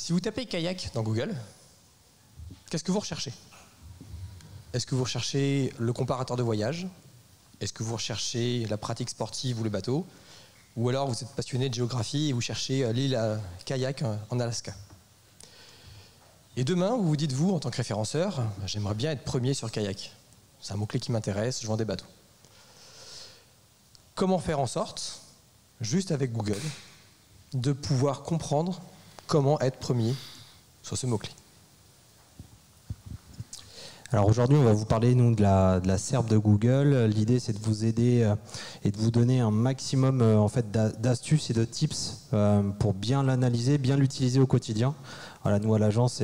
Si vous tapez kayak dans Google, qu'est-ce que vous recherchez? Est-ce que vous recherchez le comparateur de voyage? Est-ce que vous recherchez la pratique sportive ou le bateau? Ou alors vous êtes passionné de géographie et vous cherchez l'île à kayak en Alaska? Et demain, vous vous dites, vous, en tant que référenceur, j'aimerais bien être premier sur kayak. C'est un mot-clé qui m'intéresse, je vends des bateaux. Comment faire en sorte, juste avec Google, de pouvoir comprendre comment être premier sur ce mot-clé? Alors aujourd'hui, on va vous parler nous, de la SERP de Google. L'idée, c'est de vous aider et de vous donner un maximum en fait, d'astuces et de tips pour bien l'analyser, bien l'utiliser au quotidien. Voilà, nous, à l'agence,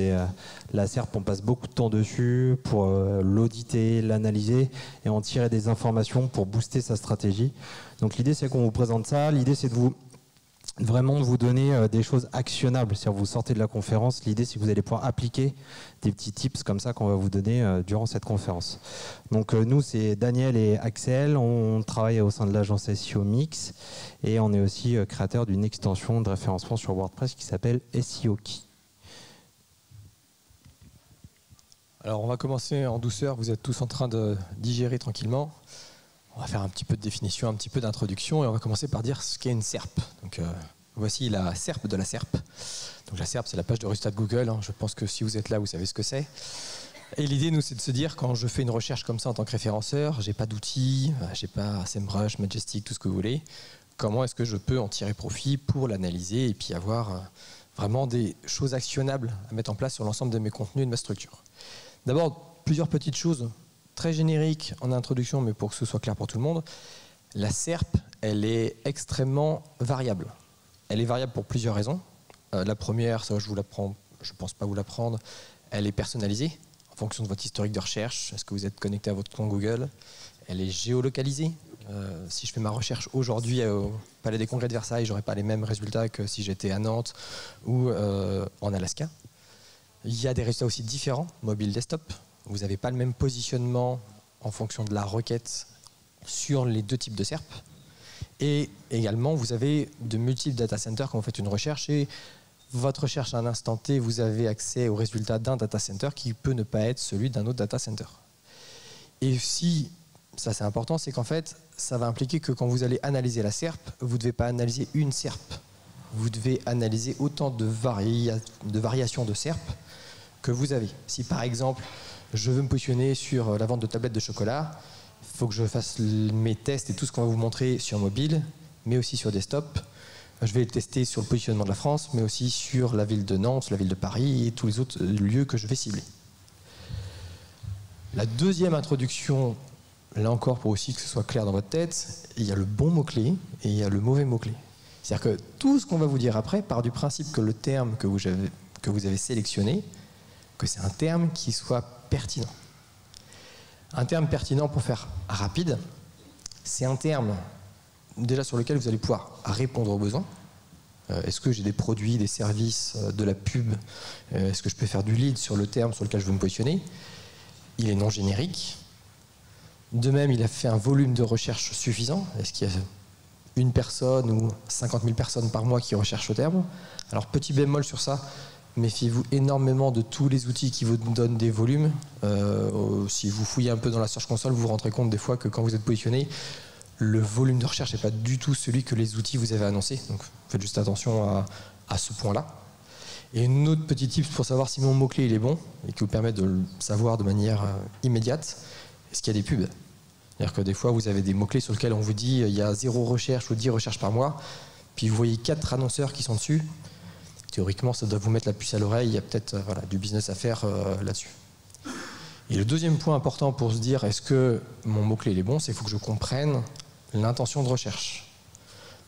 la SERP, on passe beaucoup de temps dessus pour l'auditer, l'analyser et en tirer des informations pour booster sa stratégie. Donc l'idée, c'est qu'on vous présente ça. L'idée, c'est de vous donner des choses actionnables. Si vous sortez de la conférence, l'idée c'est que vous allez pouvoir appliquer des petits tips comme ça qu'on va vous donner durant cette conférence. Donc nous c'est Daniel et Axel, on travaille au sein de l'agence SEO Mix et on est aussi créateur d'une extension de référencement sur WordPress qui s'appelle SEO Key. Alors on va commencer en douceur, vous êtes tous en train de digérer tranquillement. On va faire un petit peu de définition, un petit peu d'introduction et on va commencer par dire ce qu'est une SERP. Donc voici la SERP de la SERP. Donc la SERP, c'est la page de résultats de Google. Je pense que si vous êtes là, vous savez ce que c'est. Et l'idée, nous, c'est de se dire, quand je fais une recherche comme ça en tant que référenceur, j'ai pas d'outils, j'ai pas SEMrush, Majestic, tout ce que vous voulez. Comment est-ce que je peux en tirer profit pour l'analyser et puis avoir vraiment des choses actionnables à mettre en place sur l'ensemble de mes contenus et de ma structure. D'abord, plusieurs petites choses très génériques en introduction, mais pour que ce soit clair pour tout le monde. La SERP, elle est extrêmement variable. Elle est variable pour plusieurs raisons. La première, ça je vous l'apprends, je ne pense pas vous l'apprendre, elle est personnalisée en fonction de votre historique de recherche. Est-ce que vous êtes connecté à votre compte Google? Elle est géolocalisée. Si je fais ma recherche aujourd'hui au Palais des Congrès de Versailles, je n'aurai pas les mêmes résultats que si j'étais à Nantes ou en Alaska. Il y a des résultats aussi différents, mobile, desktop. Vous n'avez pas le même positionnement en fonction de la requête sur les deux types de SERP. Et également, vous avez de multiples data centers quand vous faites une recherche. Et votre recherche à un instant T, vous avez accès aux résultats d'un data center qui peut ne pas être celui d'un autre data center. Et si, ça c'est important, c'est qu'en fait, ça va impliquer que quand vous allez analyser la SERP, vous ne devez pas analyser une SERP. Vous devez analyser autant de variations de SERP que vous avez. Si par exemple, je veux me positionner sur la vente de tablettes de chocolat, il faut que je fasse mes tests et tout ce qu'on va vous montrer sur mobile, mais aussi sur desktop. Je vais le tester sur le positionnement de la France, mais aussi sur la ville de Nantes, la ville de Paris et tous les autres lieux que je vais cibler. La deuxième introduction, là encore pour aussi que ce soit clair dans votre tête, il y a le bon mot-clé et il y a le mauvais mot-clé. C'est-à-dire que tout ce qu'on va vous dire après part du principe que le terme que vous avez sélectionné, que c'est un terme qui soit pertinent. Un terme pertinent, pour faire rapide, c'est un terme déjà sur lequel vous allez pouvoir répondre aux besoins. Est-ce que j'ai des produits, des services, de la pub? Est-ce que je peux faire du lead sur le terme sur lequel je veux me positionner? Il est non générique. De même, il a fait un volume de recherche suffisant. Est-ce qu'il y a une personne ou 50 000 personnes par mois qui recherchent le terme? Alors, petit bémol sur ça, méfiez-vous énormément de tous les outils qui vous donnent des volumes. Si vous fouillez un peu dans la Search Console, vous vous rendrez compte des fois que quand vous êtes positionné, le volume de recherche n'est pas du tout celui que les outils vous avaient annoncé. Donc faites juste attention à ce point-là. Et une autre petite tip pour savoir si mon mot-clé il est bon et qui vous permet de le savoir de manière immédiate, est-ce qu'il y a des pubs? C'est-à-dire que des fois vous avez des mots-clés sur lesquels on vous dit il y a 0 recherche ou 10 recherches par mois, puis vous voyez 4 annonceurs qui sont dessus. Théoriquement, ça doit vous mettre la puce à l'oreille, il y a peut-être du business à faire là-dessus. Et le deuxième point important pour se dire est-ce que mon mot-clé est bon, c'est qu'il faut que je comprenne l'intention de recherche.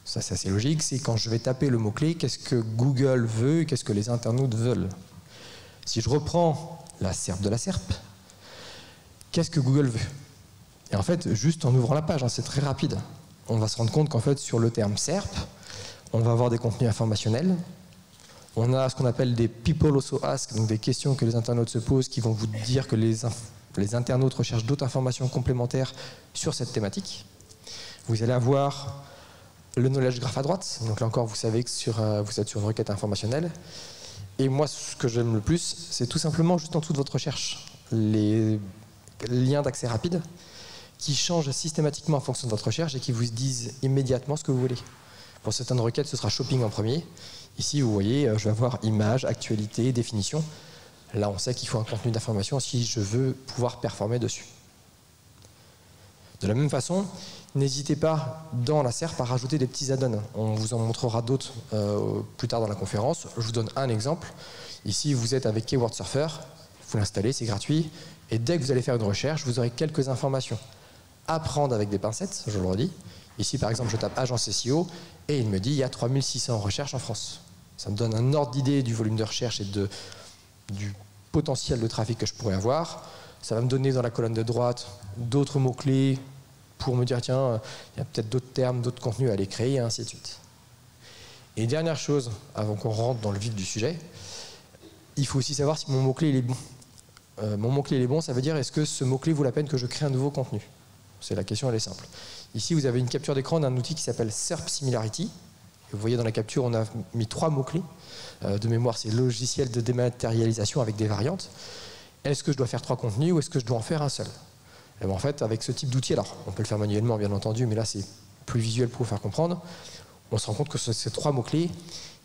Ça, c'est assez logique, c'est quand je vais taper le mot-clé, qu'est-ce que Google veut et qu'est-ce que les internautes veulent. Si je reprends la SERP de la SERP, qu'est-ce que Google veut? Et en fait, juste en ouvrant la page, c'est très rapide, on va se rendre compte qu'en fait, sur le terme SERP, on va avoir des contenus informationnels. On a ce qu'on appelle des people also ask, donc des questions que les internautes se posent qui vont vous dire que les internautes recherchent d'autres informations complémentaires sur cette thématique. Vous allez avoir le knowledge graph à droite, donc là encore vous savez que vous êtes sur une requête informationnelle. Et moi, ce que j'aime le plus, c'est tout simplement juste en dessous de votre recherche, les liens d'accès rapide qui changent systématiquement en fonction de votre recherche et qui vous disent immédiatement ce que vous voulez. Pour certaines requêtes, ce sera shopping en premier. Ici, vous voyez, je vais avoir images, actualité, définition. Là, on sait qu'il faut un contenu d'information si je veux pouvoir performer dessus. De la même façon, n'hésitez pas dans la SERP à rajouter des petits add-ons. On vous en montrera d'autres plus tard dans la conférence. Je vous donne un exemple. Ici, vous êtes avec Keyword Surfer. Vous l'installez, c'est gratuit. Et dès que vous allez faire une recherche, vous aurez quelques informations. À prendre avec des pincettes, je le redis. Ici, par exemple, je tape agence SEO et il me dit il y a 3600 recherches en France. Ça me donne un ordre d'idée du volume de recherche et du potentiel de trafic que je pourrais avoir. Ça va me donner dans la colonne de droite d'autres mots-clés pour me dire tiens, il y a peut-être d'autres termes, d'autres contenus à aller créer, et ainsi de suite. Et dernière chose, avant qu'on rentre dans le vif du sujet, il faut aussi savoir si mon mot-clé il est bon. Mon mot-clé il est bon, ça veut dire est-ce que ce mot-clé vaut la peine que je crée un nouveau contenu? C'est la question, elle est simple. Ici, vous avez une capture d'écran d'un outil qui s'appelle SERP Similarity. Vous voyez dans la capture, on a mis 3 mots-clés. De mémoire, c'est logiciel de dématérialisation avec des variantes. Est-ce que je dois faire 3 contenus ou est-ce que je dois en faire un seul? Et bien, en fait, avec ce type d'outil, alors on peut le faire manuellement bien entendu, mais là c'est plus visuel pour vous faire comprendre, on se rend compte que sur ces 3 mots-clés,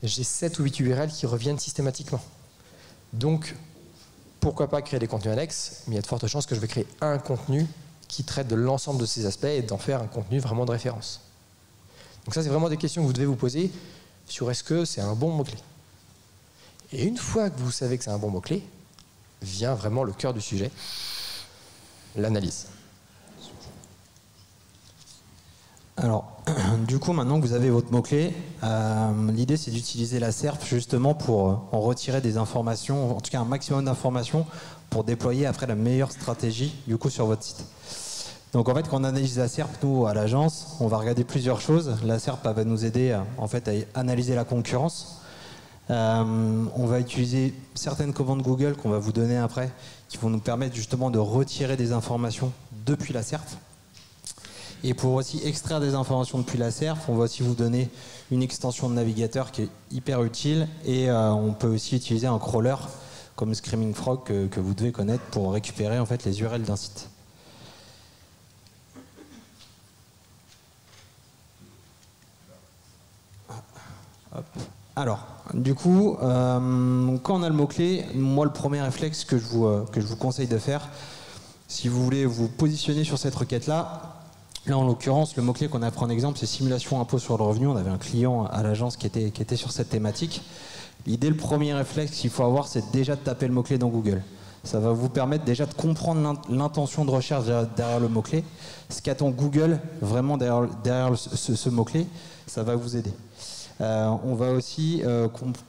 j'ai 7 ou 8 URL qui reviennent systématiquement. Donc, pourquoi pas créer des contenus annexes, mais il y a de fortes chances que je vais créer un contenu qui traite de l'ensemble de ces aspects et d'en faire un contenu vraiment de référence. Donc ça, c'est vraiment des questions que vous devez vous poser sur est-ce que c'est un bon mot-clé. Et une fois que vous savez que c'est un bon mot-clé, vient vraiment le cœur du sujet, l'analyse. Alors, du coup, maintenant que vous avez votre mot-clé, l'idée c'est d'utiliser la SERP justement pour en retirer des informations, en tout cas un maximum d'informations, pour déployer après la meilleure stratégie du coup sur votre site. Donc en fait, quand on analyse la SERP, nous à l'agence, on va regarder plusieurs choses. La SERP va nous aider en fait à analyser la concurrence. On va utiliser certaines commandes Google qu'on va vous donner après, qui vont nous permettre justement de retirer des informations depuis la SERP. Et pour aussi extraire des informations depuis la SERP, on va aussi vous donner une extension de navigateur qui est hyper utile. Et on peut aussi utiliser un crawler comme Screaming Frog que vous devez connaître pour récupérer en fait les URL d'un site. Hop. Alors, du coup, quand on a le mot-clé, moi le premier réflexe que je vous conseille de faire, si vous voulez vous positionner sur cette requête-là, là en l'occurrence, le mot-clé qu'on a pris en exemple, c'est simulation impôt sur le revenu. On avait un client à l'agence qui était sur cette thématique. L'idée, le premier réflexe qu'il faut avoir, c'est déjà de taper le mot-clé dans Google. Ça va vous permettre déjà de comprendre l'intention de recherche derrière le mot-clé. Ce qu'attend Google vraiment derrière ce mot-clé, ça va vous aider. On va aussi,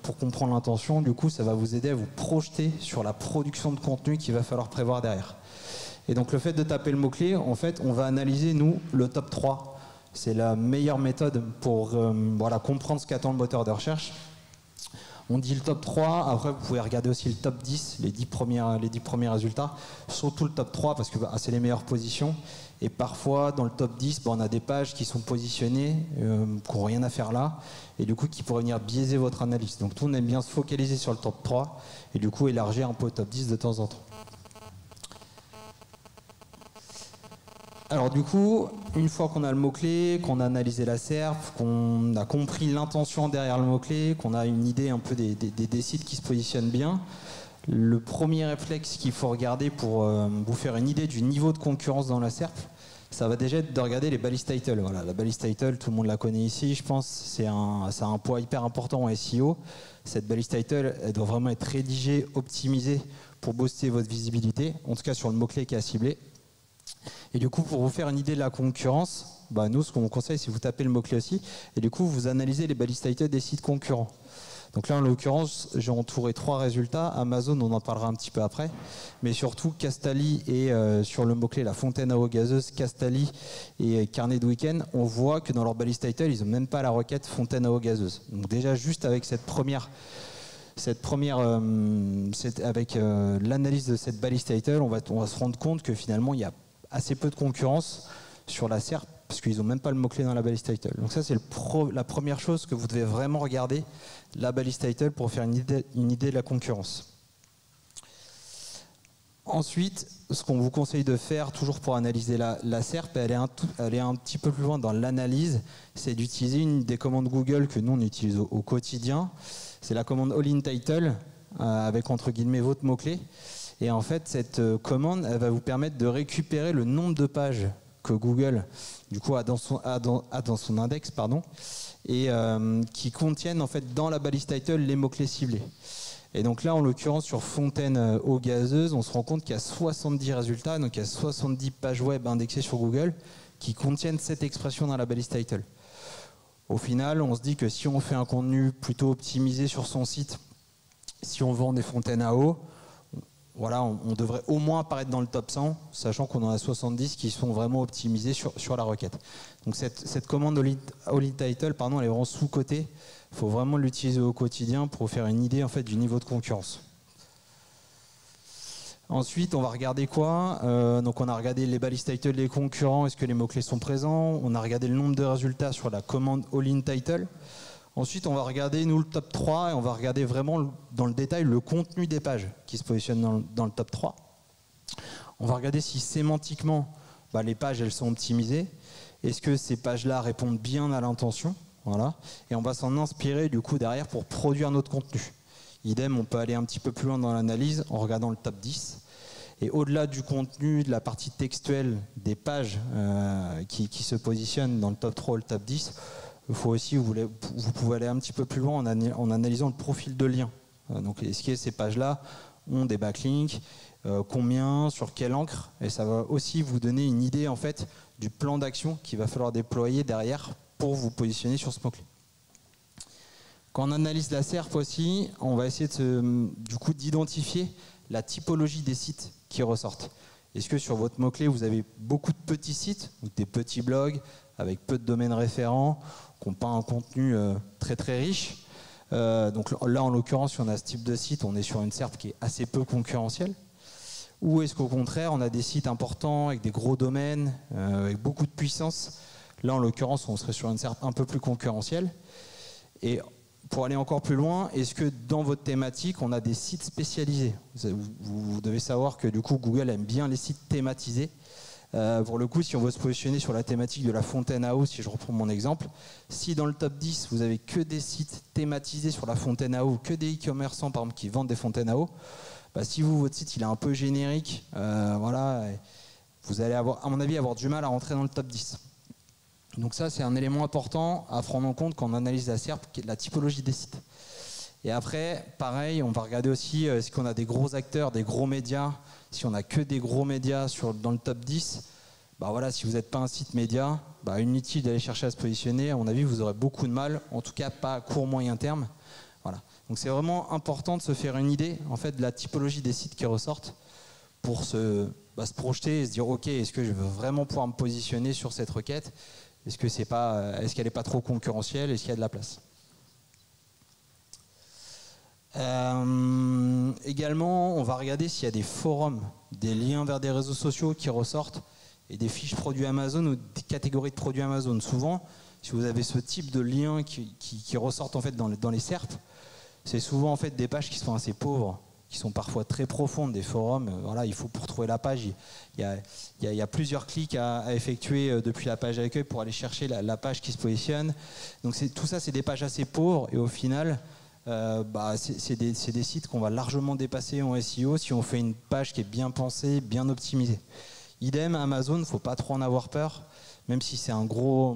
pour comprendre l'intention, du coup, ça va vous aider à vous projeter sur la production de contenu qu'il va falloir prévoir derrière. Et donc, le fait de taper le mot-clé, en fait, on va analyser, nous, le top 3. C'est la meilleure méthode pour comprendre ce qu'attend le moteur de recherche. On dit le top 3, après vous pouvez regarder aussi le top 10, les 10 premiers résultats, surtout le top 3 parce que c'est les meilleures positions. Et parfois dans le top 10, on a des pages qui sont positionnées, qui n'ont rien à faire là, et du coup qui pourraient venir biaiser votre analyse. Donc nous on aime bien se focaliser sur le top 3 et du coup élargir un peu le top 10 de temps en temps. Alors du coup, une fois qu'on a le mot-clé, qu'on a analysé la SERP, qu'on a compris l'intention derrière le mot-clé, qu'on a une idée un peu des sites qui se positionnent bien, le premier réflexe qu'il faut regarder pour vous faire une idée du niveau de concurrence dans la SERP, ça va déjà être de regarder les balise titles. Voilà, la balise title, tout le monde la connaît ici, je pense, ça a un poids hyper important en SEO. Cette balise title, elle doit vraiment être rédigée, optimisée pour booster votre visibilité, en tout cas sur le mot-clé qui est à cibler. Et du coup, pour vous faire une idée de la concurrence, nous, ce qu'on vous conseille, c'est vous tapez le mot-clé aussi, et du coup, vous analysez les balises titles des sites concurrents. Donc là, en l'occurrence, j'ai entouré 3 résultats. Amazon, on en parlera un petit peu après, mais surtout Castali et sur le mot-clé la fontaine à eau gazeuse, Castali et carnet de week-end, on voit que dans leur balise title, ils n'ont même pas la requête fontaine à eau gazeuse. Donc déjà, juste avec avec l'analyse de cette balise title, on va se rendre compte que finalement, il y a assez peu de concurrence sur la SERP parce qu'ils n'ont même pas le mot-clé dans la balise title. Donc ça, c'est la première chose que vous devez vraiment regarder, la balise title, pour faire une idée de la concurrence. Ensuite, ce qu'on vous conseille de faire, toujours pour analyser la SERP, elle est un petit peu plus loin dans l'analyse, c'est d'utiliser une des commandes Google que nous on utilise au quotidien. C'est la commande all in title, avec entre guillemets votre mot-clé. Et en fait, cette commande, elle va vous permettre de récupérer le nombre de pages que Google du coup, a dans son index, et qui contiennent en fait dans la balise title les mots-clés ciblés. Et donc là, en l'occurrence, sur Fontaine eau gazeuse, on se rend compte qu'il y a 70 résultats, donc il y a 70 pages web indexées sur Google qui contiennent cette expression dans la balise title. Au final, on se dit que si on fait un contenu plutôt optimisé sur son site, si on vend des fontaines à eau, voilà, on devrait au moins apparaître dans le top 100, sachant qu'on en a 70 qui sont vraiment optimisés sur la requête. Donc cette commande all in title, elle est vraiment sous-cotée. Il faut vraiment l'utiliser au quotidien pour faire une idée en fait, du niveau de concurrence. Ensuite, on va regarder quoi? Donc on a regardé les balises title des concurrents, est-ce que les mots-clés sont présents? On a regardé le nombre de résultats sur la commande all in title. Ensuite, on va regarder, nous, le top 3, et on va regarder vraiment dans le détail le contenu des pages qui se positionnent dans le top 3. On va regarder si sémantiquement, les pages, elles sont optimisées. Est-ce que ces pages-là répondent bien à l'intention? Voilà. Et on va s'en inspirer, du coup, derrière pour produire notre contenu. Idem, on peut aller un petit peu plus loin dans l'analyse en regardant le top 10. Et au-delà du contenu, de la partie textuelle des pages qui se positionnent dans le top 3 ou le top 10, il faut aussi, vous pouvez aller un petit peu plus loin en analysant le profil de lien. Donc, est-ce que ces pages-là ont des backlinks, combien, sur quelle encre, et ça va aussi vous donner une idée en fait du plan d'action qu'il va falloir déployer derrière pour vous positionner sur ce mot-clé. Quand on analyse la SERP aussi, on va essayer d'identifier la typologie des sites qui ressortent. Est-ce que sur votre mot-clé, vous avez beaucoup de petits sites, ou des petits blogs avec peu de domaines référents, qui n'ont pas un contenu très très riche? Donc là, en l'occurrence, si on a ce type de site, on est sur une SERP qui est assez peu concurrentielle. Ou est-ce qu'au contraire, on a des sites importants avec des gros domaines, avec beaucoup de puissance? Là, en l'occurrence, on serait sur une SERP un peu plus concurrentielle. Et pour aller encore plus loin, est-ce que dans votre thématique, on a des sites spécialisés? Vous devez savoir que du coup, Google aime bien les sites thématisés. Pour le coup, si on veut se positionner sur la thématique de la fontaine à eau, si je reprends mon exemple, si dans le top 10, vous avez que des sites thématisés sur la fontaine à eau, que des e-commerçants par exemple qui vendent des fontaines à eau, si votre site il est un peu générique, vous allez avoir, à mon avis, avoir du mal à rentrer dans le top 10. Donc ça, c'est un élément important à prendre en compte quand on analyse la SERP, qui est la typologie des sites. Et après, pareil, on va regarder aussi est-ce qu'on a des gros acteurs, des gros médias. Si on n'a que des gros médias dans le top 10, si vous n'êtes pas un site média, inutile d'aller chercher à se positionner. À mon avis, vous aurez beaucoup de mal, en tout cas pas à court moyen terme. Voilà. Donc c'est vraiment important de se faire une idée en fait, de la typologie des sites qui ressortent pour se projeter et se dire ok, est-ce que je veux vraiment pouvoir me positionner sur cette requête? Est-ce qu'elle n'est pas trop concurrentielle? Est-ce qu'il y a de la place? Également, on va regarder s'il y a des forums, des liens vers des réseaux sociaux qui ressortent et des fiches produits Amazon ou des catégories de produits Amazon. Souvent, si vous avez ce type de liens qui ressortent en fait dans les SERP, c'est souvent en fait des pages qui sont assez pauvres, qui sont parfois très profondes, des forums. Il faut pour trouver la page, il y a plusieurs clics à effectuer depuis la page d'accueil pour aller chercher la page qui se positionne. Donc tout ça, c'est des pages assez pauvres et au final, c'est des sites qu'on va largement dépasser en SEO si on fait une page qui est bien pensée, bien optimisée. Idem, Amazon, il ne faut pas trop en avoir peur, même si c'est un gros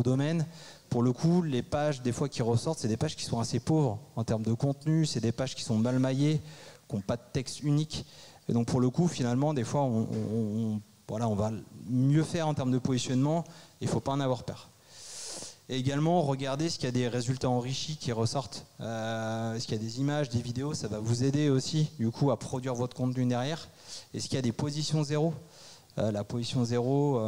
domaine. Pour le coup, les pages des fois qui ressortent, c'est des pages qui sont assez pauvres en termes de contenu, c'est des pages qui sont mal maillées, qui n'ont pas de texte unique. Et donc pour le coup, finalement, des fois, on va mieux faire en termes de positionnement, il ne faut pas en avoir peur. Et également, regardez s'il y a des résultats enrichis qui ressortent, est-ce qu'il y a des images, des vidéos, ça va vous aider aussi du coup à produire votre contenu derrière. Est-ce qu'il y a des positions zéro? La position 0,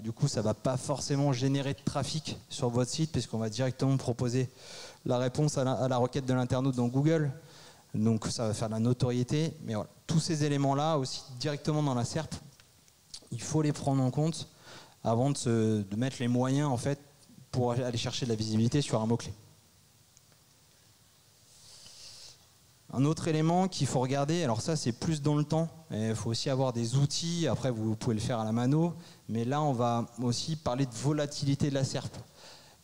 du coup, ça ne va pas forcément générer de trafic sur votre site puisqu'on va directement proposer la réponse à la requête de l'internaute dans Google. Donc, ça va faire de la notoriété. Mais voilà, tous ces éléments-là, aussi directement dans la SERP, il faut les prendre en compte avant de mettre les moyens en fait, pour aller chercher de la visibilité sur un mot-clé. Un autre élément qu'il faut regarder, alors ça c'est plus dans le temps, il faut aussi avoir des outils, après vous pouvez le faire à la mano, mais là on va aussi parler de volatilité de la SERP.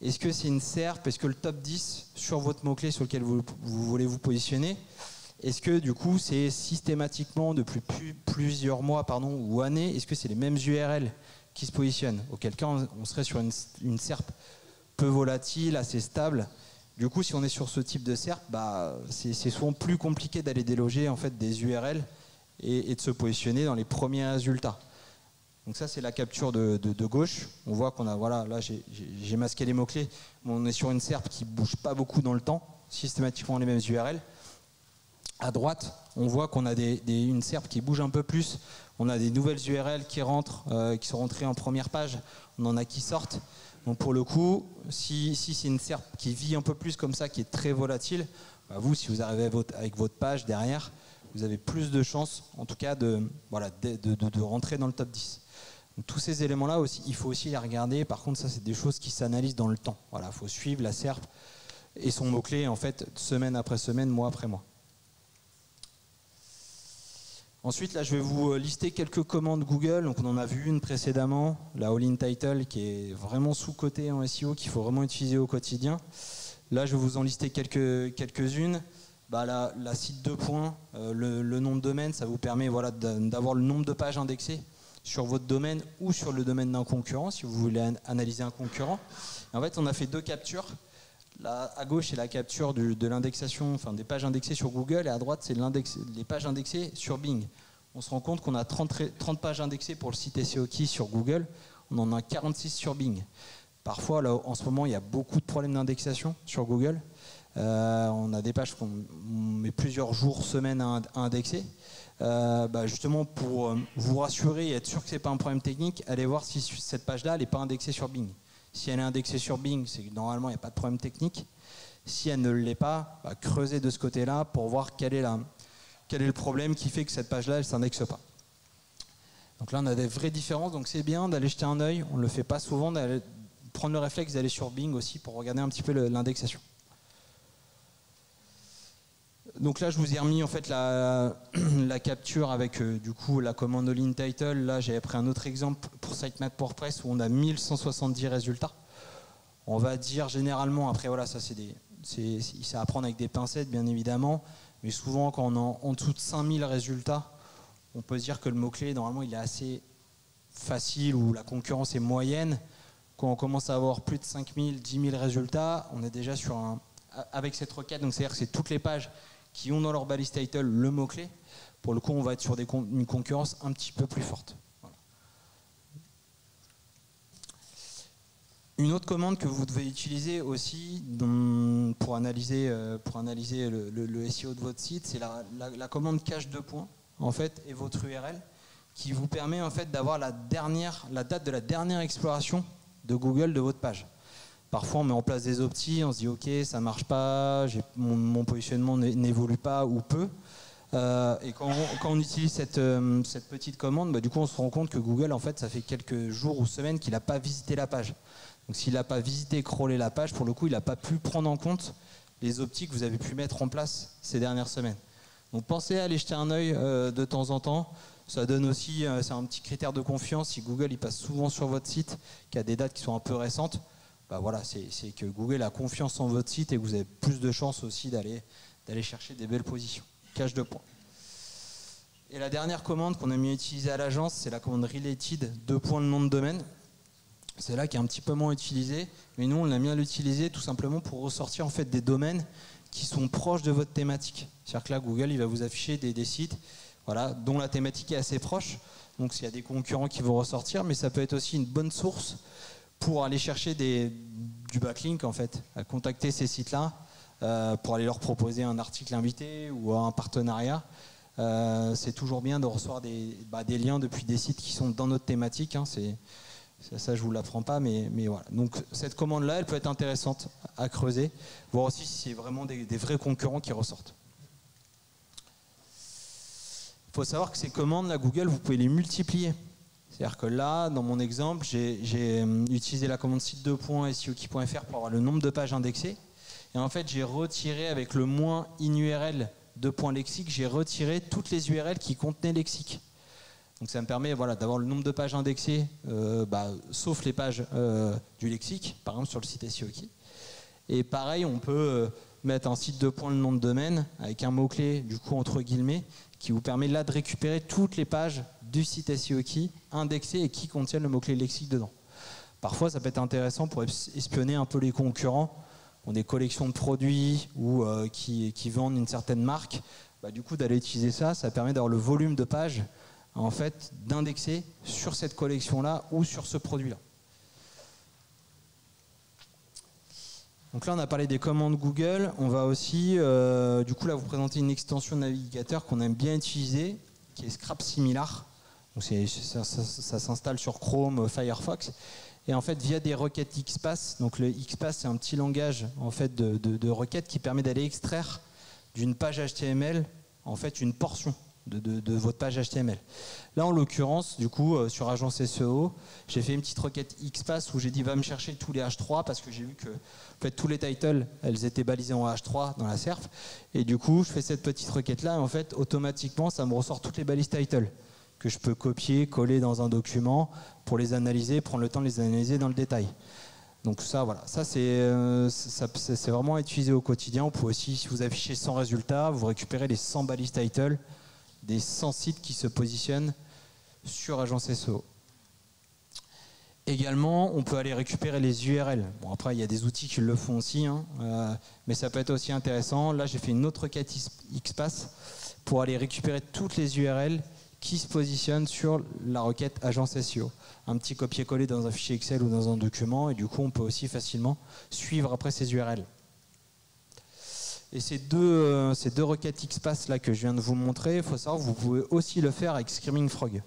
Est-ce que c'est une SERP, est-ce que le top 10 sur votre mot-clé sur lequel vous voulez vous positionner, est-ce que du coup c'est systématiquement depuis plusieurs mois ou années, est-ce que c'est les mêmes URL qui se positionnent, auquel cas on serait sur une SERP peu volatile, assez stable. Du coup, si on est sur ce type de SERP, c'est souvent plus compliqué d'aller déloger en fait, des URL et de se positionner dans les premiers résultats. Donc ça, c'est la capture de gauche. On voit qu'on a, voilà, là j'ai masqué les mots-clés. On est sur une SERP qui ne bouge pas beaucoup dans le temps, systématiquement les mêmes URL. À droite, on voit qu'on a une SERP qui bouge un peu plus. On a des nouvelles URL qui rentrent, qui sont rentrées en première page. On en a qui sortent. Donc pour le coup, si c'est une SERP qui vit un peu plus comme ça, qui est très volatile, vous, si vous arrivez avec votre page derrière, vous avez plus de chances, en tout cas, de rentrer dans le top 10. Donc, tous ces éléments-là, il faut aussi les regarder. Par contre, ça, c'est des choses qui s'analysent dans le temps. Voilà, il faut suivre la SERP et son mot-clé, en fait, semaine après semaine, mois après mois. Ensuite, là, je vais vous lister quelques commandes Google. Donc, on en a vu une précédemment, la All-in Title, qui est vraiment sous-cotée en SEO, qu'il faut vraiment utiliser au quotidien. Là, je vais vous en lister quelques-unes. La site 2 points, le nom de domaine, ça vous permet d'avoir le nombre de pages indexées sur votre domaine ou sur le domaine d'un concurrent, si vous voulez analyser un concurrent. Et en fait, on a fait 2 captures. Là, à gauche, c'est la capture de l'indexation, enfin des pages indexées sur Google, et à droite, c'est les pages indexées sur Bing. On se rend compte qu'on a 30 pages indexées pour le site SEO Key sur Google, on en a 46 sur Bing. Parfois, là, en ce moment, il y a beaucoup de problèmes d'indexation sur Google. On a des pages qu'on met plusieurs jours, semaines à indexer. Justement, pour vous rassurer et être sûr que ce n'est pas un problème technique, allez voir si cette page-là n'est pas indexée sur Bing. Si elle est indexée sur Bing, c'est que normalement, il n'y a pas de problème technique. Si elle ne l'est pas, creusez de ce côté-là pour voir quel est le problème qui fait que cette page-là, elle ne s'indexe pas. Donc là, on a des vraies différences. Donc c'est bien d'aller jeter un œil. On ne le fait pas souvent, d'aller prendre le réflexe d'aller sur Bing aussi pour regarder un petit peu l'indexation. Donc là, je vous ai remis en fait la capture avec du coup la commande All-in Title. Là, j'avais pris un autre exemple pour Sitemap WordPress où on a 1170 résultats. On va dire généralement, après voilà, ça c'est à prendre avec des pincettes bien évidemment, mais souvent quand on est en dessous de 5000 résultats, on peut se dire que le mot-clé, normalement, il est assez facile ou la concurrence est moyenne. Quand on commence à avoir plus de 5000, 10 000 résultats, on est déjà sur avec cette requête, donc c'est-à-dire que c'est toutes les pages qui ont dans leur balise title le mot-clé. Pour le coup, on va être sur une concurrence un petit peu plus forte. Voilà. Une autre commande que vous devez utiliser aussi pour analyser le SEO de votre site, c'est la commande cache 2 points en fait, et votre URL qui vous permet en fait d'avoir la date de la dernière exploration de Google de votre page. Parfois, on met en place des optis, on se dit ok, ça marche pas, mon positionnement n'évolue pas ou peu. Et quand on utilise cette petite commande, du coup, on se rend compte que Google, en fait, ça fait quelques jours ou semaines qu'il n'a pas visité la page. Donc, s'il n'a pas visité, crawlé la page, pour le coup, il n'a pas pu prendre en compte les optis que vous avez pu mettre en place ces dernières semaines. Donc, pensez à aller jeter un œil de temps en temps. Ça donne aussi, c'est un petit critère de confiance. Si Google il passe souvent sur votre site, qu'il y a des dates qui sont un peu récentes, voilà, c'est que Google a confiance en votre site et que vous avez plus de chances aussi d'aller chercher des belles positions. Cache 2 points. Et la dernière commande qu'on a mieux utilisée à l'agence, c'est la commande related 2 points de nom de domaine. C'est là qui est un petit peu moins utilisée, mais nous on l'a bien utilisé tout simplement pour ressortir en fait des domaines qui sont proches de votre thématique. C'est-à-dire que là Google il va vous afficher des sites voilà, dont la thématique est assez proche. Donc s'il y a des concurrents qui vont ressortir, mais ça peut être aussi une bonne source pour aller chercher du backlink en fait, à contacter ces sites-là pour aller leur proposer un article invité ou un partenariat. C'est toujours bien de recevoir des liens depuis des sites qui sont dans notre thématique. Hein, ça, je vous l'apprends pas, mais voilà. Donc cette commande-là, elle peut être intéressante à creuser, voir aussi si c'est vraiment des vrais concurrents qui ressortent. Il faut savoir que ces commandes, là, Google, vous pouvez les multiplier. C'est-à-dire que là, dans mon exemple, j'ai utilisé la commande site2.seokey.fr pour avoir le nombre de pages indexées. Et en fait, j'ai retiré avec le moins inurl .lexique, j'ai retiré toutes les URL qui contenaient lexique. Donc ça me permet voilà, d'avoir le nombre de pages indexées, sauf les pages du lexique, par exemple sur le site SEOkey. Et pareil, on peut mettre un site le nom de domaine avec un mot-clé, du coup entre guillemets, qui vous permet là de récupérer toutes les pages du site SEOkey indexées et qui contiennent le mot-clé lexique dedans. Parfois, ça peut être intéressant pour espionner un peu les concurrents. On a des collections de produits ou qui vendent une certaine marque. Du coup, d'aller utiliser ça, ça permet d'avoir le volume de pages en fait, d'indexer sur cette collection-là ou sur ce produit-là. Donc là, on a parlé des commandes Google. On va aussi, du coup, là, vous présenter une extension de navigateur qu'on aime bien utiliser, qui est Scrap Similar. Donc ça s'installe sur Chrome, Firefox. Et en fait, via des requêtes XPath, donc le XPath, c'est un petit langage en fait, de requêtes qui permet d'aller extraire d'une page HTML en fait, une portion de votre page HTML. Là, en l'occurrence, du coup, sur Agence SEO, j'ai fait une petite requête XPath où j'ai dit va me chercher tous les H3 parce que j'ai vu que en fait, tous les titles, elles étaient balisées en H3 dans la SERP. Et du coup, je fais cette petite requête-là et en fait, automatiquement, ça me ressort toutes les balises titles que je peux copier, coller dans un document pour les analyser, prendre le temps de les analyser dans le détail. Donc ça, voilà, ça c'est vraiment utilisé au quotidien. Vous pouvez aussi, si vous affichez 100 résultats, vous récupérez les 100 balises titles des 100 sites qui se positionnent sur Agence SEO. Également, on peut aller récupérer les URL. Bon, après, il y a des outils qui le font aussi, hein, mais ça peut être aussi intéressant. Là, j'ai fait une autre requête XPath pour aller récupérer toutes les URL qui se positionnent sur la requête Agence SEO. Un petit copier-coller dans un fichier Excel ou dans un document, et du coup, on peut aussi facilement suivre après ces URL. Et ces deux requêtes XPath là que je viens de vous montrer, il faut savoir que vous pouvez aussi le faire avec Screaming Frog.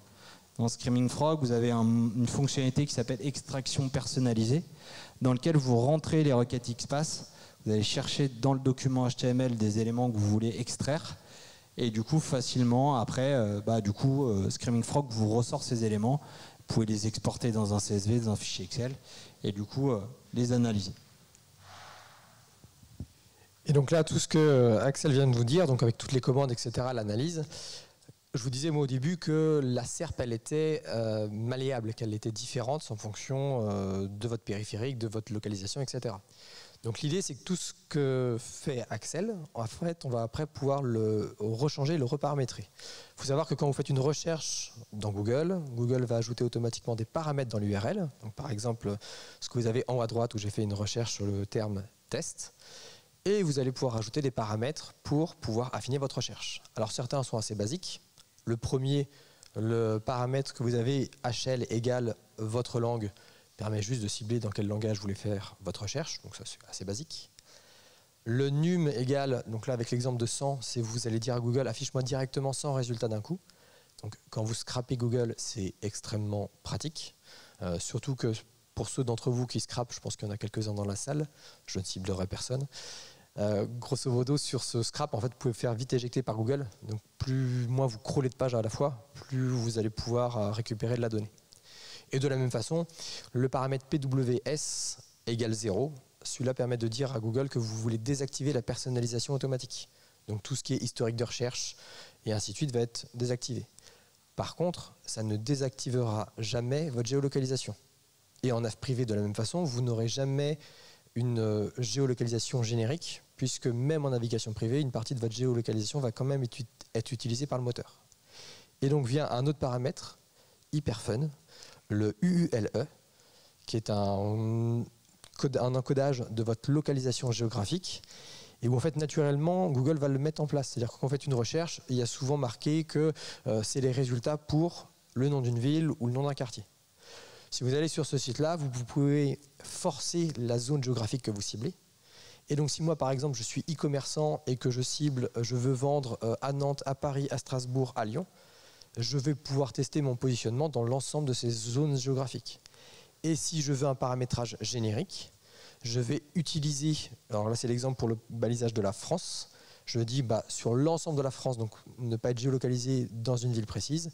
Dans Screaming Frog, vous avez une fonctionnalité qui s'appelle extraction personnalisée, dans laquelle vous rentrez les requêtes XPath, vous allez chercher dans le document HTML des éléments que vous voulez extraire, et du coup facilement après, Screaming Frog vous ressort ces éléments, vous pouvez les exporter dans un CSV, dans un fichier Excel, et du coup les analyser. Et donc là, tout ce que Axel vient de vous dire, donc avec toutes les commandes, etc., l'analyse, je vous disais moi au début que la SERP, elle était malléable, qu'elle était différente en fonction de votre périphérique, de votre localisation, etc. Donc l'idée, c'est que tout ce que fait Axel, en fait, on va après pouvoir le rechanger, le reparamétrer. Il faut savoir que quand vous faites une recherche dans Google, Google va ajouter automatiquement des paramètres dans l'URL. Donc par exemple, ce que vous avez en haut à droite où j'ai fait une recherche sur le terme test. Et vous allez pouvoir ajouter des paramètres pour pouvoir affiner votre recherche. Alors certains sont assez basiques. Le premier, le paramètre que vous avez, HL égale votre langue, permet juste de cibler dans quel langage vous voulez faire votre recherche. Donc ça, c'est assez basique. Le num égale, donc là avec l'exemple de 100, c'est vous allez dire à Google, affiche-moi directement 100 résultats d'un coup. Donc quand vous scrapez Google, c'est extrêmement pratique. Surtout que pour ceux d'entre vous qui scrapent, je pense qu'il y en a quelques-uns dans la salle, je ne ciblerai personne. Grosso modo, sur ce scrap, en fait, vous pouvez faire vite éjecter par Google. Donc, moins vous crawlez de pages à la fois, plus vous allez pouvoir récupérer de la donnée. Et de la même façon, le paramètre PWS égale 0. Celui-là permet de dire à Google que vous voulez désactiver la personnalisation automatique. Donc, tout ce qui est historique de recherche et ainsi de suite va être désactivé. Par contre, ça ne désactivera jamais votre géolocalisation. Et en nav privé, de la même façon, vous n'aurez jamais une géolocalisation générique, puisque même en navigation privée, une partie de votre géolocalisation va quand même être utilisée par le moteur. Et donc vient un autre paramètre, hyper fun, le UULE, qui est un encodage de votre localisation géographique, et où en fait naturellement Google va le mettre en place. C'est-à-dire que quand on fait une recherche, il y a souvent marqué que c'est les résultats pour le nom d'une ville ou le nom d'un quartier. Si vous allez sur ce site-là, vous pouvez forcer la zone géographique que vous ciblez. Et donc si moi, par exemple, je suis e-commerçant et que je cible, je veux vendre à Nantes, à Paris, à Strasbourg, à Lyon, je vais pouvoir tester mon positionnement dans l'ensemble de ces zones géographiques. Et si je veux un paramétrage générique, je vais utiliser, alors là c'est l'exemple pour le balisage de la France, je dis sur l'ensemble de la France, donc ne pas être géolocalisé dans une ville précise,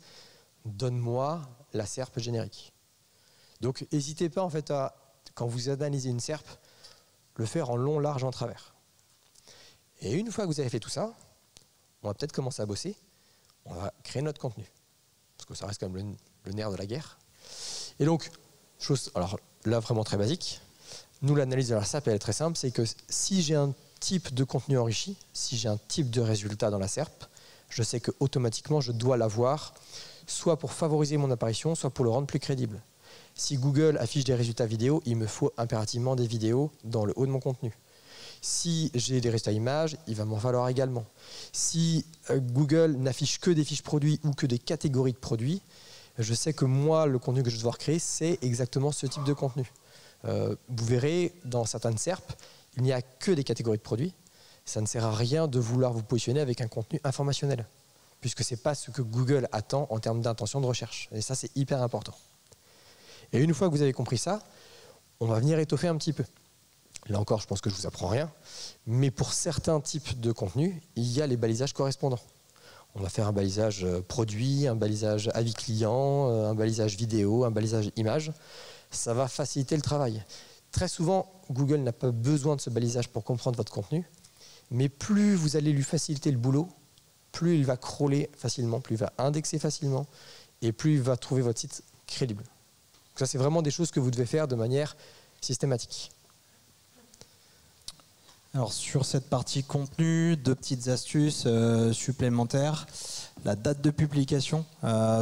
donne-moi la SERP générique. Donc n'hésitez pas en fait à, quand vous analysez une SERP, le faire en long, large, en travers. Et une fois que vous avez fait tout ça, on va peut-être commencer à bosser, on va créer notre contenu. Parce que ça reste quand même le nerf de la guerre. Et donc, alors là vraiment très basique, nous l'analyse de la SERP elle est très simple, c'est que si j'ai un type de contenu enrichi, si j'ai un type de résultat dans la SERP, je sais qu'automatiquement je dois l'avoir, soit pour favoriser mon apparition, soit pour le rendre plus crédible. Si Google affiche des résultats vidéo, il me faut impérativement des vidéos dans le haut de mon contenu. Si j'ai des résultats images, il va m'en falloir également. Si Google n'affiche que des fiches produits ou que des catégories de produits, je sais que moi, le contenu que je vais devoir créer, c'est exactement ce type de contenu. Vous verrez, dans certaines SERP, il n'y a que des catégories de produits. Ça ne sert à rien de vouloir vous positionner avec un contenu informationnel, puisque ce n'est pas ce que Google attend en termes d'intention de recherche. Et ça, c'est hyper important. Et une fois que vous avez compris ça, on va venir étoffer un petit peu. Là encore, je pense que je ne vous apprends rien, mais pour certains types de contenus, il y a les balisages correspondants. On va faire un balisage produit, un balisage avis client, un balisage vidéo, un balisage image. Ça va faciliter le travail. Très souvent, Google n'a pas besoin de ce balisage pour comprendre votre contenu, mais plus vous allez lui faciliter le boulot, plus il va crawler facilement, plus il va indexer facilement, et plus il va trouver votre site crédible. Donc ça, c'est vraiment des choses que vous devez faire de manière systématique. Alors sur cette partie contenu, deux petites astuces supplémentaires. La date de publication,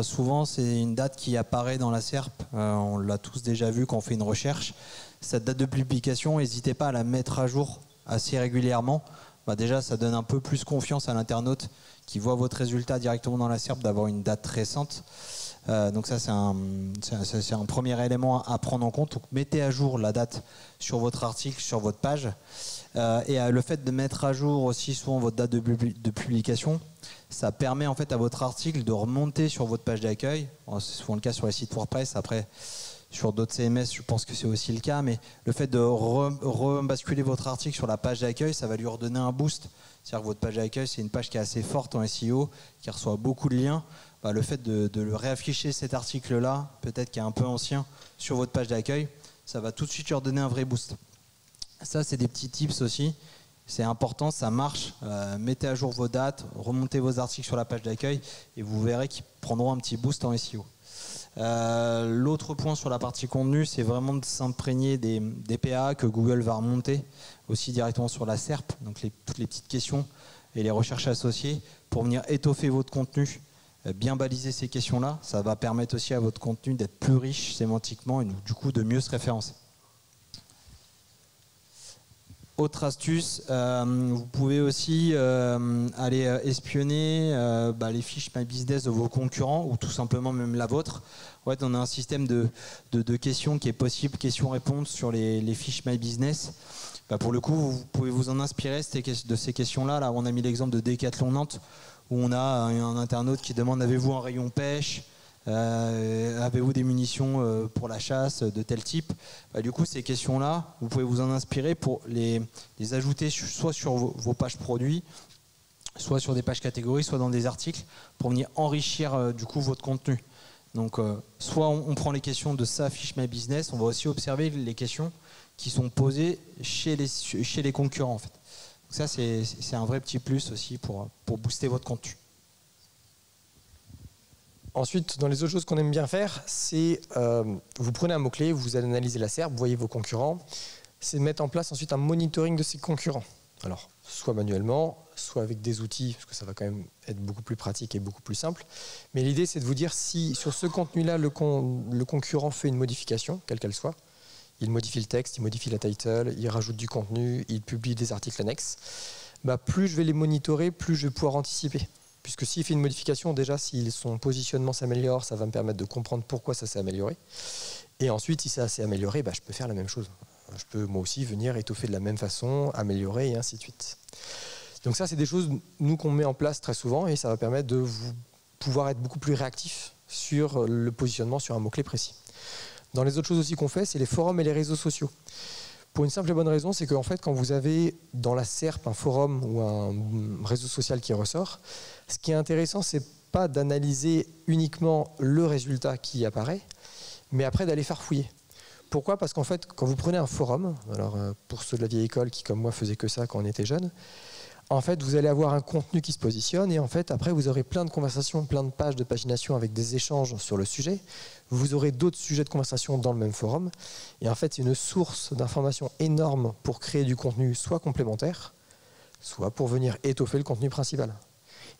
souvent c'est une date qui apparaît dans la SERP, on l'a tous déjà vu quand on fait une recherche. Cette date de publication, n'hésitez pas à la mettre à jour assez régulièrement. Déjà ça donne un peu plus confiance à l'internaute qui voit votre résultat directement dans la SERP d'avoir une date récente. Donc ça c'est un premier élément à prendre en compte. Donc mettez à jour la date sur votre article, sur votre page. Et le fait de mettre à jour aussi souvent votre date de publication, ça permet en fait à votre article de remonter sur votre page d'accueil. C'est souvent le cas sur les sites WordPress. Après, sur d'autres CMS, je pense que c'est aussi le cas. Mais le fait de rebasculer votre article sur la page d'accueil, ça va lui redonner un boost. C'est-à-dire que votre page d'accueil, c'est une page qui est assez forte en SEO, qui reçoit beaucoup de liens. Le fait de le réafficher cet article-là, peut-être qui est un peu ancien, sur votre page d'accueil, ça va tout de suite lui redonner un vrai boost. Ça, c'est des petits tips aussi. C'est important, ça marche. Mettez à jour vos dates, remontez vos articles sur la page d'accueil et vous verrez qu'ils prendront un petit boost en SEO. L'autre point sur la partie contenu, c'est vraiment de s'imprégner des PA que Google va remonter aussi directement sur la SERP, donc toutes les petites questions et les recherches associées pour venir étoffer votre contenu. Bien baliser ces questions-là, ça va permettre aussi à votre contenu d'être plus riche sémantiquement et du coup de mieux se référencer. Autre astuce, vous pouvez aussi aller espionner les fiches My Business de vos concurrents ou tout simplement même la vôtre. Ouais, on a un système de questions qui est possible, questions-réponses sur les fiches My Business. Pour le coup, vous pouvez vous en inspirer de ces questions-là. Là, on a mis l'exemple de Decathlon Nantes où on a un internaute qui demande avez-vous un rayon pêche ? Avez-vous des munitions pour la chasse de tel type? Du coup, ces questions-là, vous pouvez vous en inspirer pour les ajouter soit sur vos pages produits, soit sur des pages catégories, soit dans des articles, pour venir enrichir du coup votre contenu. Donc, soit on prend les questions de sa fiche My Business, on va aussi observer les questions qui sont posées chez les concurrents en fait. Donc ça, c'est un vrai petit plus aussi pour booster votre contenu. Ensuite, dans les autres choses qu'on aime bien faire, c'est vous prenez un mot-clé, vous analysez la SERP, vous voyez vos concurrents, c'est mettre en place ensuite un monitoring de ces concurrents. Alors, soit manuellement, soit avec des outils, parce que ça va quand même être beaucoup plus pratique et beaucoup plus simple. Mais l'idée, c'est de vous dire si sur ce contenu-là, le concurrent fait une modification, quelle qu'elle soit, il modifie le texte, il modifie la title, il rajoute du contenu, il publie des articles annexes, plus je vais les monitorer, plus je vais pouvoir anticiper. Puisque s'il fait une modification, déjà, si son positionnement s'améliore, ça va me permettre de comprendre pourquoi ça s'est amélioré. Et ensuite, si ça s'est amélioré, je peux faire la même chose. Je peux moi aussi venir étoffer de la même façon, améliorer et ainsi de suite. Donc ça, c'est des choses, nous, qu'on met en place très souvent et ça va permettre de pouvoir être beaucoup plus réactif sur le positionnement sur un mot-clé précis. Dans les autres choses aussi qu'on fait, c'est les forums et les réseaux sociaux. Pour une simple et bonne raison, c'est qu'en fait, quand vous avez dans la SERP un forum ou un réseau social qui ressort, ce qui est intéressant, c'est pas d'analyser uniquement le résultat qui apparaît, mais après d'aller farfouiller. Pourquoi? Parce qu'en fait, quand vous prenez un forum, alors pour ceux de la vieille école qui, comme moi, faisaient que ça quand on était jeune, en fait, vous allez avoir un contenu qui se positionne et en fait, après, vous aurez plein de conversations, plein de pages de pagination avec des échanges sur le sujet. Vous aurez d'autres sujets de conversation dans le même forum. Et en fait, c'est une source d'informations énorme pour créer du contenu soit complémentaire, soit pour venir étoffer le contenu principal.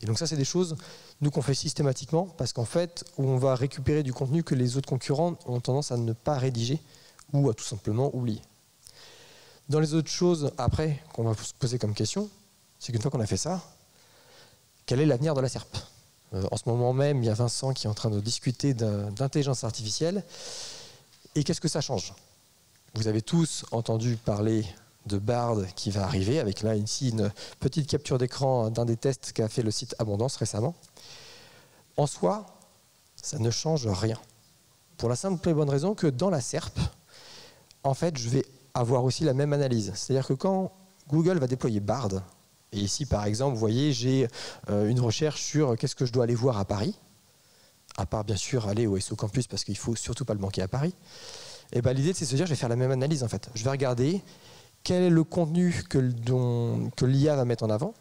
Et donc ça, c'est des choses, nous, qu'on fait systématiquement parce qu'en fait, où on va récupérer du contenu que les autres concurrents ont tendance à ne pas rédiger ou à tout simplement oublier. Dans les autres choses, après, qu'on va se poser comme question, c'est qu'une fois qu'on a fait ça, quel est l'avenir de la SERP? En ce moment même, il y a Vincent qui est en train de discuter d'intelligence artificielle. Et qu'est-ce que ça change? Vous avez tous entendu parler de Bard qui va arriver, avec là ici une petite capture d'écran d'un des tests qu'a fait le site Abondance récemment. En soi, ça ne change rien. Pour la simple et bonne raison que dans la SERP, en fait, je vais avoir aussi la même analyse. C'est-à-dire que quand Google va déployer Bard, et ici, par exemple, vous voyez, j'ai une recherche sur qu'est-ce que je dois aller voir à Paris, à part bien sûr aller au SO Campus parce qu'il ne faut surtout pas le manquer à Paris. Et ben, l'idée, c'est de se dire, je vais faire la même analyse en fait. Je vais regarder quel est le contenu que l'IA va mettre en avant.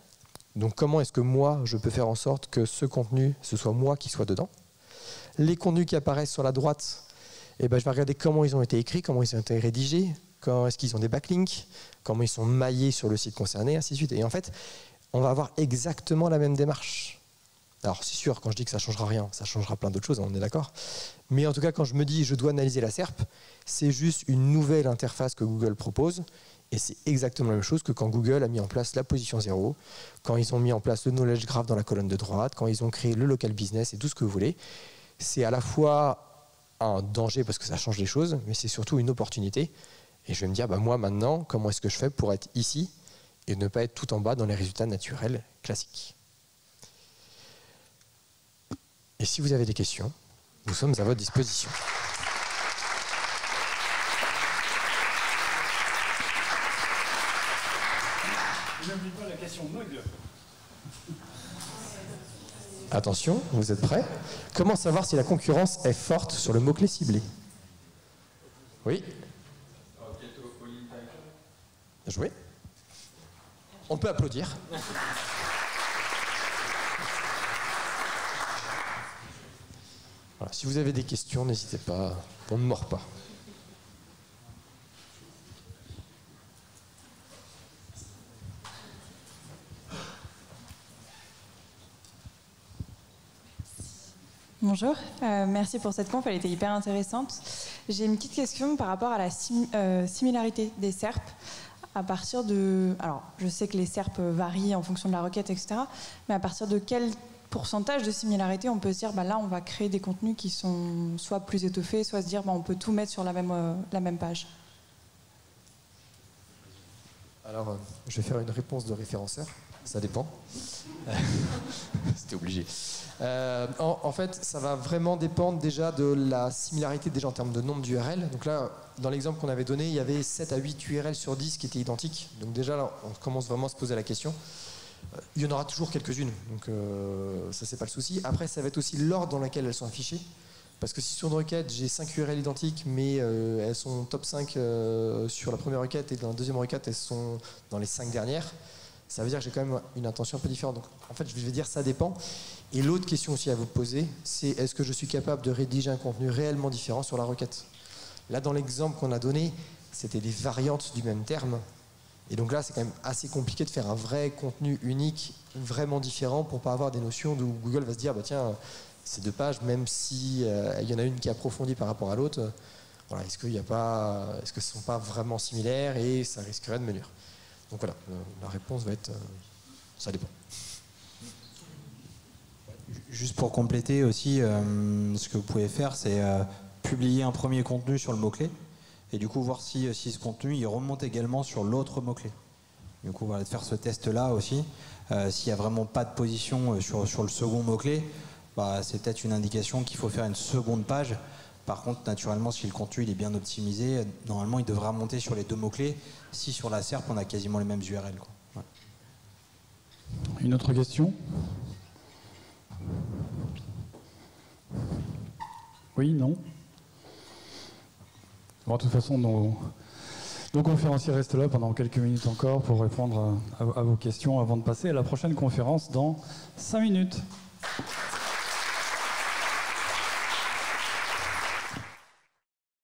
Donc comment est-ce que moi, je peux faire en sorte que ce contenu, ce soit moi qui soit dedans. Les contenus qui apparaissent sur la droite, et ben, je vais regarder comment ils ont été écrits, comment ils ont été rédigés, quand est-ce qu'ils ont des backlinks, comment ils sont maillés sur le site concerné, ainsi de suite. Et en fait, on va avoir exactement la même démarche. Alors c'est sûr, quand je dis que ça ne changera rien, ça changera plein d'autres choses, on est d'accord. Mais en tout cas, quand je me dis je dois analyser la SERP, c'est juste une nouvelle interface que Google propose. Et c'est exactement la même chose que quand Google a mis en place la position 0, quand ils ont mis en place le knowledge graph dans la colonne de droite, quand ils ont créé le local business et tout ce que vous voulez. C'est à la fois un danger parce que ça change les choses, mais c'est surtout une opportunité. Et je vais me dire, bah moi maintenant, comment est-ce que je fais pour être ici et ne pas être tout en bas dans les résultats naturels classiques. Et si vous avez des questions, nous sommes à votre disposition. N'oublie pas la question mug. Attention, vous êtes prêts? Comment savoir si la concurrence est forte sur le mot-clé ciblé? Oui. Joué. On peut applaudir. Voilà, si vous avez des questions, n'hésitez pas, on ne mord pas. Bonjour, merci pour cette conf, elle était hyper intéressante. J'ai une petite question par rapport à la similarité des SERP. À partir de... Alors, je sais que les SERP varient en fonction de la requête, etc. Mais à partir de quel pourcentage de similarité on peut se dire, bah là, on va créer des contenus qui sont soit plus étoffés, soit se dire, bah, on peut tout mettre sur la même page? Alors, je vais faire une réponse de référenceur. Ça dépend. C'était obligé. En fait, ça va vraiment dépendre déjà de la similarité déjà en termes de nombre d'URL. Donc là, dans l'exemple qu'on avait donné, il y avait 7 à 8 URL sur 10 qui étaient identiques. Donc déjà, là, on commence vraiment à se poser la question. Il y en aura toujours quelques-unes, donc ça, c'est pas le souci. Après, ça va être aussi l'ordre dans lequel elles sont affichées. Parce que si sur une requête, j'ai 5 URL identiques, mais elles sont top 5 sur la première requête et dans la deuxième requête, elles sont dans les 5 dernières, ça veut dire que j'ai quand même une intention un peu différente. Donc, en fait, je vais dire ça dépend. Et l'autre question aussi à vous poser, c'est est-ce que je suis capable de rédiger un contenu réellement différent sur la requête? Là, dans l'exemple qu'on a donné, c'était des variantes du même terme. Et donc là, c'est quand même assez compliqué de faire un vrai contenu unique, vraiment différent, pour ne pas avoir des notions où Google va se dire, bah, tiens, ces deux pages, même si il y en a une qui est approfondie par rapport à l'autre, voilà, est-ce que ce ne sont pas vraiment similaires et ça risquerait de me nuire? Donc voilà, la réponse va être, ça dépend. Juste pour compléter aussi, ce que vous pouvez faire, c'est publier un premier contenu sur le mot-clé et du coup voir si ce contenu il remonte également sur l'autre mot-clé. Du coup, voilà, de faire ce test-là aussi. S'il n'y a vraiment pas de position sur le second mot-clé, bah, c'est peut-être une indication qu'il faut faire une seconde page. Par contre, naturellement, si le contenu il est bien optimisé, normalement, il devrait remonter sur les deux mots-clés. Si sur la SERP, on a quasiment les mêmes URL, quoi. Ouais. Une autre question? Oui, non? Bon, de toute façon, nos conférenciers restent là pendant quelques minutes encore pour répondre à vos questions avant de passer à la prochaine conférence dans 5 minutes.